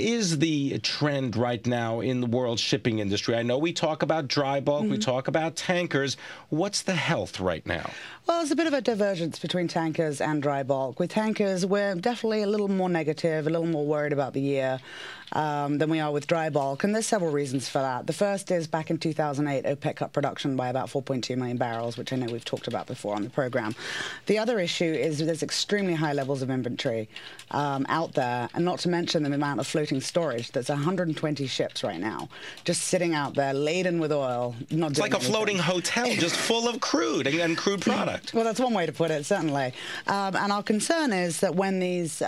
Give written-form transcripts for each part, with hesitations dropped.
is the trend right now in the world shipping industry? I know we talk about dry bulk, we talk about tankers. What's the health right now? Well, there's a bit of a divergence between tankers and dry bulk. With tankers, we're definitely a little more negative, a little more worried about the year than we are with dry bulk, and there's several reasons for that. The first is back in 2008, OPEC cut production by about 4.2 million barrels, which I know we've talked about before on the program. The other issue is there's extremely high levels of inventory out there, and not to mention the amount of floating storage. There's 120 ships right now just sitting out there laden with oil. It's like a floating hotel just full of crude and crude product. Well, that's one way to put it, certainly. And our concern is that when these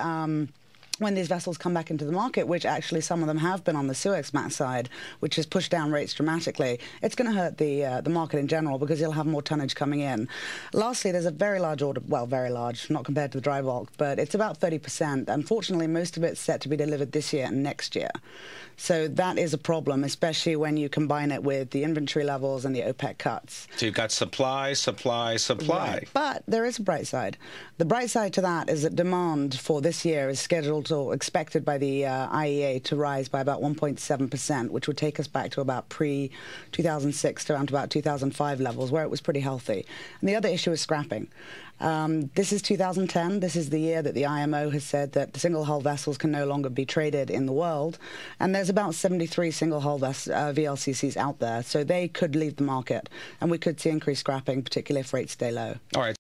vessels come back into the market, which actually some of them have been on the Suezmax side, which has pushed down rates dramatically, it's going to hurt the market in general because you'll have more tonnage coming in. Lastly, there's a very large order, well, very large, not compared to the dry bulk, but it's about 30%. Unfortunately, most of it's set to be delivered this year and next year. So that is a problem, especially when you combine it with the inventory levels and the OPEC cuts. So you've got supply, supply, supply. Right. But there is a bright side. The bright side to that is that demand for this year is scheduled or expected by the IEA to rise by about 1.7%, which would take us back to about pre-2006 to around about 2005 levels, where it was pretty healthy. And the other issue is scrapping. This is 2010. This is the year that the IMO has said that single-hull vessels can no longer be traded in the world. And there's about 73 single-hull VLCCs out there, so they could leave the market. And we could see increased scrapping, particularly if rates stay low. All right.